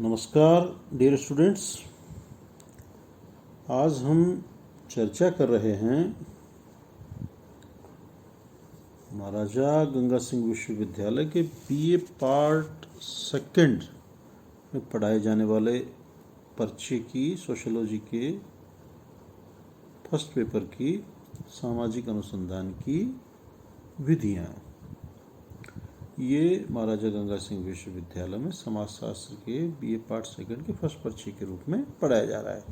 नमस्कार dear students. आज हम चर्चा कर रहे हैं महाराजा गंगा सिंह विश्वविद्यालय के बीए पार्ट सेकंड में पढ़ाए जाने वाले पर्चे की सोशियोलॉजी के फर्स्ट पेपर की सामाजिक अनुसंधान की विधियां। ये महाराजा गंगा सिंह विश्वविद्यालय में समाजशास्त्र के बीए पार्ट सेकंड के फर्स्ट पर्चे के रूप में पढ़ाया जा रहा है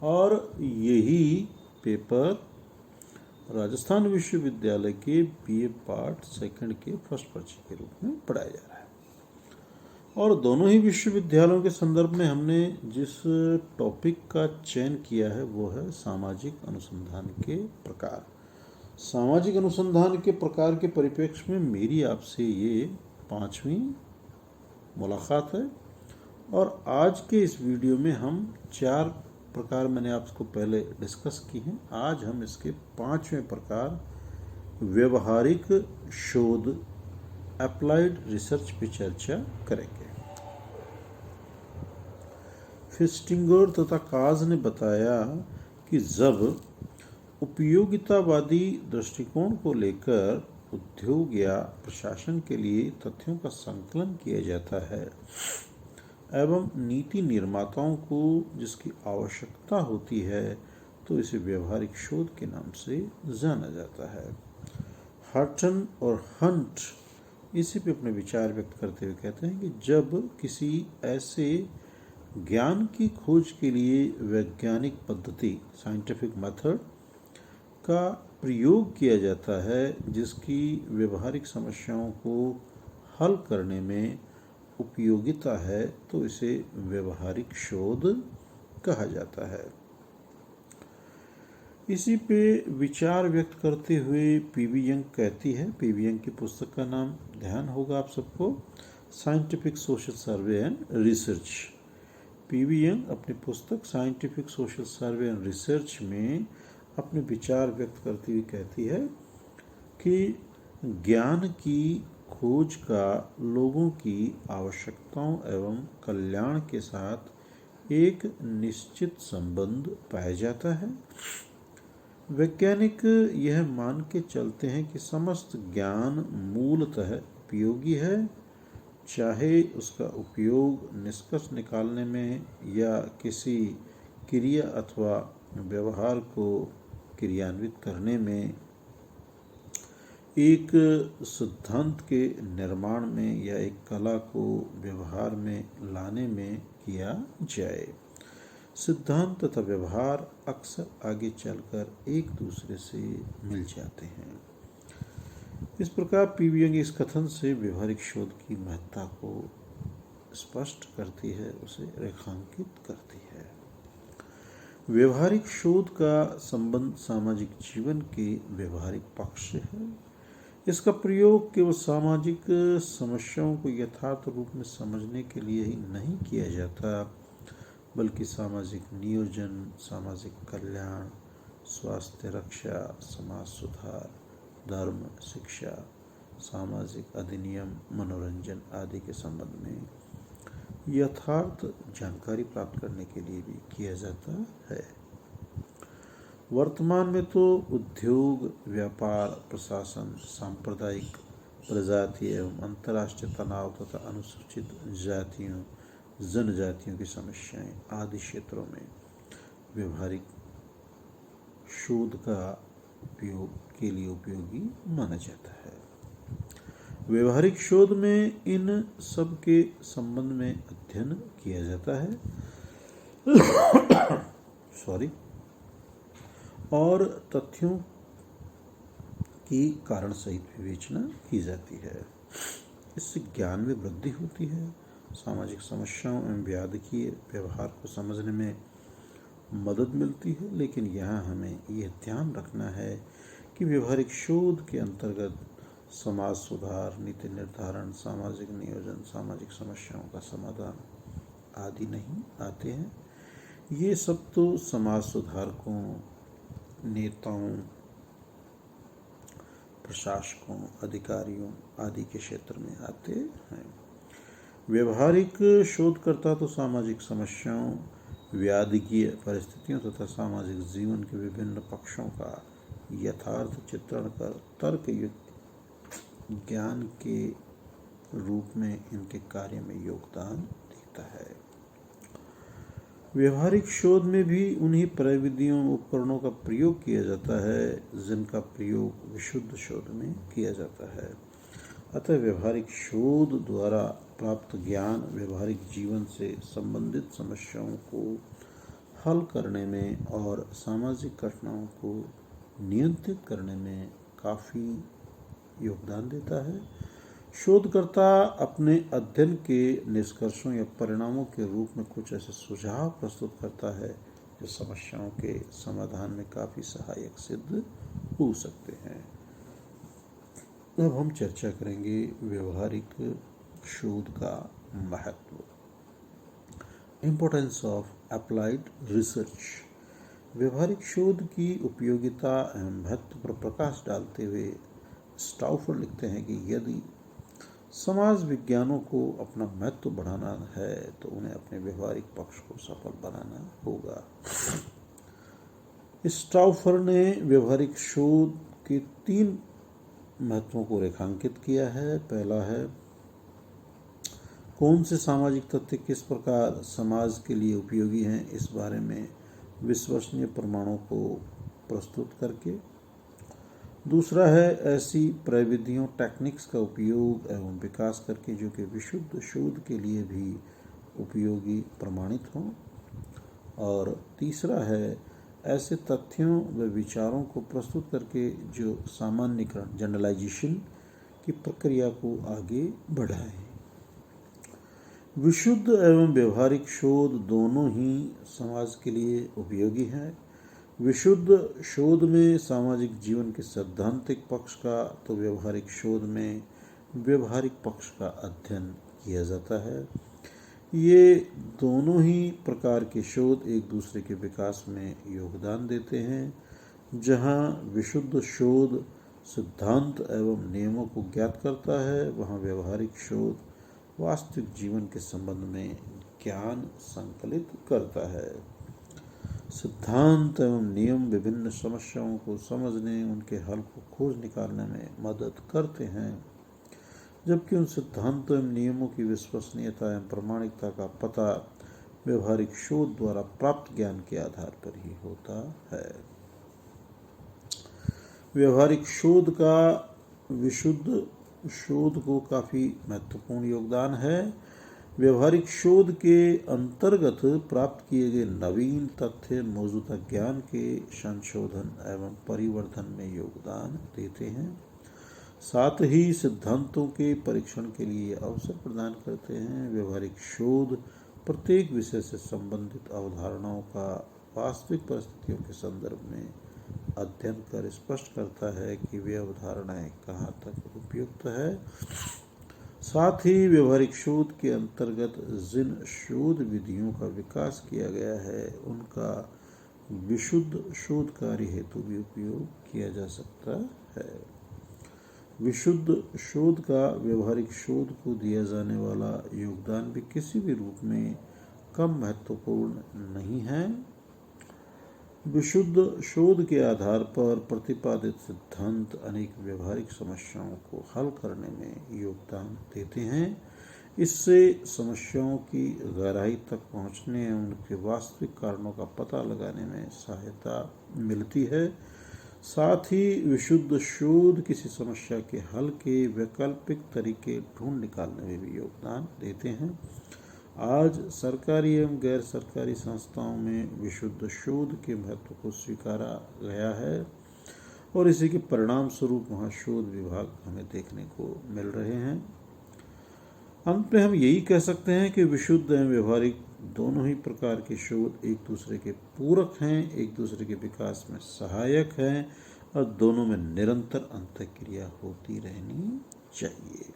और यही पेपर राजस्थान विश्वविद्यालय के बीए पार्ट सेकंड के फर्स्ट पर्चे के रूप में पढ़ाया जा रहा है। और दोनों ही विश्वविद्यालयों के संदर्भ में हमने जिस टॉपिक का चयन किया है वो है सामाजिक अनुसंधान के प्रकार। सामाजिक अनुसंधान के प्रकार के परिप्रेक्ष्य में मेरी आपसे ये 5वीं मुलाकात है और आज के इस वीडियो में हम 4 प्रकार मैंने आपको पहले डिस्कस की हैं। आज हम इसके 5वें प्रकार व्यवहारिक शोध अप्लाइड रिसर्च पे चर्चा करेंगे। फिस्टिंगर तथा काज ने बताया कि जब उपयोगितावादी दृष्टिकोण को लेकर उद्योग या प्रशासन के लिए तथ्यों का संकलन किया जाता है एवं नीति निर्माताओं को जिसकी आवश्यकता होती है तो इसे व्यवहारिक शोध के नाम से जाना जाता है। हटन और हंट इसी पे अपने विचार व्यक्त करते हुए कहते हैं कि जब किसी ऐसे ज्ञान की खोज के लिए वैज्ञानिक पद्धति साइंटिफिक मेथड का प्रयोग किया जाता है जिसकी व्यवहारिक समस्याओं को हल करने में उपयोगिता है तो इसे व्यवहारिक शोध कहा जाता है। इसी पे विचार व्यक्त करते हुए पीवी यंग कहती है, पीवी यंग की पुस्तक का नाम ध्यान होगा आप सबको, scientific social survey and research. PV young अपनी पुस्तक scientific social survey and research में अपने विचार व्यक्त करती हुई कहती है कि ज्ञान की खोज का लोगों की आवश्यकताओं एवं कल्याण के साथ एक निश्चित संबंध पाया जाता है। वैज्ञानिक यह मान के चलते हैं कि समस्त ज्ञान मूलतः उपयोगी है, चाहे उसका उपयोग निष्कर्ष निकालने में या किसी क्रिया अथवा व्यवहार को क्रियान्वित करने में, एक सिद्धांत के निर्माण में या एक कला को व्यवहार में लाने में किया जाए। सिद्धांत तथा व्यवहार अक्सर आगे चलकर एक दूसरे से मिल जाते हैं। इस प्रकार पीवी यंग इस कथन से व्यवहारिक शोध की महत्ता को स्पष्ट करती है, उसे रेखांकित करती है। व्यवहारिक शोध का संबंध सामाजिक जीवन के व्यवहारिक पक्ष से है। इसका प्रयोग केवल सामाजिक समस्याओं को यथार्थ रूप में समझने के लिए ही नहीं किया जाता बल्कि सामाजिक नियोजन, सामाजिक कल्याण, स्वास्थ्य रक्षा, समाज सुधार, धर्म, शिक्षा, सामाजिक अधिनियम, मनोरंजन आदि के संबंध में यथार्थ जानकारी प्राप्त करने के लिए भी किया जाता है। वर्तमान में तो उद्योग, व्यापार, प्रशासन, सांप्रदायिक, प्रजातीय एवं अंतर्राष्ट्रीय तनाव तथा अनुसूचित जातियों, जनजातियों की समस्याएं आदि क्षेत्रों में व्यवहारिक शोध का उपयोग के लिए उपयोगी माना जाता है। व्यवहारिक शोध में इन सब के संबंध में अध्ययन किया जाता है और तथ्यों की कारण सहित विवेचना की जाती है। इससे ज्ञान में वृद्धि होती है, सामाजिक समस्याओं एवं व्याधिकीय व्यवहार को समझने में मदद मिलती है। लेकिन यहाँ हमें यह ध्यान रखना है कि व्यवहारिक शोध के अंतर्गत समाज सुधार, नीति निर्धारण, सामाजिक नियोजन, सामाजिक समस्याओं का समाधान आदि नहीं आते हैं। ये सब तो समाज सुधारकों, नेताओं, प्रशासकों, अधिकारियों आदि के क्षेत्र में आते हैं। व्यवहारिक शोधकर्ता तो सामाजिक समस्याओं, व्याधिकीय परिस्थितियों तथा सामाजिक जीवन के विभिन्न पक्षों का यथार्थ चित्रण कर तर्कयुक्त ज्ञान के रूप में इनके कार्य में योगदान देता है। व्यवहारिक शोध में भी उन्हीं प्रविधियों उपकरणों का प्रयोग किया जाता है जिनका प्रयोग विशुद्ध शोध में किया जाता है। अतः व्यवहारिक शोध द्वारा प्राप्त ज्ञान व्यवहारिक जीवन से संबंधित समस्याओं को हल करने में और सामाजिक घटनाओं को नियंत्रित करने में काफ़ी योगदान देता है। शोधकर्ता अपने अध्ययन के निष्कर्षों या परिणामों के रूप में कुछ ऐसे सुझाव प्रस्तुत करता है जो समस्याओं के समाधान में काफ़ी सहायक सिद्ध हो सकते हैं। अब हम चर्चा करेंगे व्यवहारिक शोध का महत्व। Importance of applied research. व्यवहारिक शोध की उपयोगिता एवं महत्व पर प्रकाश डालते हुए स्टाउफर लिखते हैं कि यदि समाज विज्ञानों को अपना महत्व बढ़ाना है तो उन्हें अपने व्यवहारिक पक्ष को सफल बनाना होगा। स्टाउफर ने व्यवहारिक शोध के 3 महत्वों को रेखांकित किया है। पहला है कौन से सामाजिक तथ्य किस प्रकार समाज के लिए उपयोगी हैं, इस बारे में विश्वसनीय प्रमाणों को प्रस्तुत करके। दूसरा है ऐसी प्रविधियों टेक्निक्स का उपयोग एवं विकास करके जो कि विशुद्ध शोध के लिए भी उपयोगी प्रमाणित हों। और तीसरा है ऐसे तथ्यों व विचारों को प्रस्तुत करके जो सामान्यीकरण जनरलाइजेशन की प्रक्रिया को आगे बढ़ाएं। विशुद्ध एवं व्यवहारिक शोध दोनों ही समाज के लिए उपयोगी हैं। विशुद्ध शोध में सामाजिक जीवन के सैद्धांतिक पक्ष का तो व्यवहारिक शोध में व्यवहारिक पक्ष का अध्ययन किया जाता है। ये दोनों ही प्रकार के शोध एक दूसरे के विकास में योगदान देते हैं। जहाँ विशुद्ध शोध सिद्धांत एवं नियमों को ज्ञात करता है, वहाँ व्यवहारिक शोध वास्तविक जीवन के संबंध में ज्ञान संकलित करता है। सिद्धांत एवं नियम विभिन्न समस्याओं को समझने, उनके हल को खोज निकालने में मदद करते हैं, जबकि उन सिद्धांतों एवं नियमों की विश्वसनीयता एवं प्रामाणिकता का पता व्यवहारिक शोध द्वारा प्राप्त ज्ञान के आधार पर ही होता है। व्यवहारिक शोध का विशुद्ध शोध को काफ़ी महत्वपूर्ण योगदान है। व्यवहारिक शोध के अंतर्गत प्राप्त किए गए नवीन तथ्य मौजूदा ज्ञान के संशोधन एवं परिवर्धन में योगदान देते हैं। साथ ही सिद्धांतों के परीक्षण के लिए अवसर प्रदान करते हैं। व्यवहारिक शोध प्रत्येक विषय से संबंधित अवधारणाओं का वास्तविक परिस्थितियों के संदर्भ में अध्ययन कर स्पष्ट करता है कि वे अवधारणाएं कहाँ तक उपयुक्त है। साथ ही व्यवहारिक शोध के अंतर्गत जिन शोध विधियों का विकास किया गया है उनका विशुद्ध शोध कार्य हेतु भी उपयोग किया जा सकता है। विशुद्ध शोध का व्यवहारिक शोध को दिया जाने वाला योगदान भी किसी भी रूप में कम महत्वपूर्ण नहीं है। विशुद्ध शोध के आधार पर प्रतिपादित सिद्धांत अनेक व्यवहारिक समस्याओं को हल करने में योगदान देते हैं। इससे समस्याओं की गहराई तक पहुंचने और उनके वास्तविक कारणों का पता लगाने में सहायता मिलती है। साथ ही विशुद्ध शोध किसी समस्या के हल के वैकल्पिक तरीके ढूंढ निकालने में भी योगदान देते हैं। आज सरकारी एवं गैर सरकारी संस्थाओं में विशुद्ध शोध के महत्व को स्वीकारा गया है और इसी के परिणाम स्वरूप वहाँ शोध विभाग हमें देखने को मिल रहे हैं। अंत में हम यही कह सकते हैं कि विशुद्ध एवं व्यवहारिक दोनों ही प्रकार के शोध एक दूसरे के पूरक हैं, एक दूसरे के विकास में सहायक हैं और दोनों में निरंतर अंतःक्रिया होती रहनी चाहिए।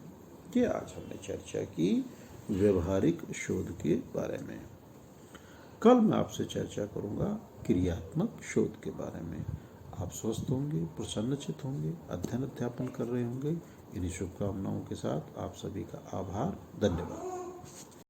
ये आज हमने चर्चा की व्यवहारिक शोध के बारे में। कल मैं आपसे चर्चा करूंगा क्रियात्मक शोध के बारे में। आप स्वस्थ होंगे, प्रसन्नचित होंगे, अध्ययन अध्यापन कर रहे होंगे। इन्हीं शुभकामनाओं के साथ आप सभी का आभार, धन्यवाद।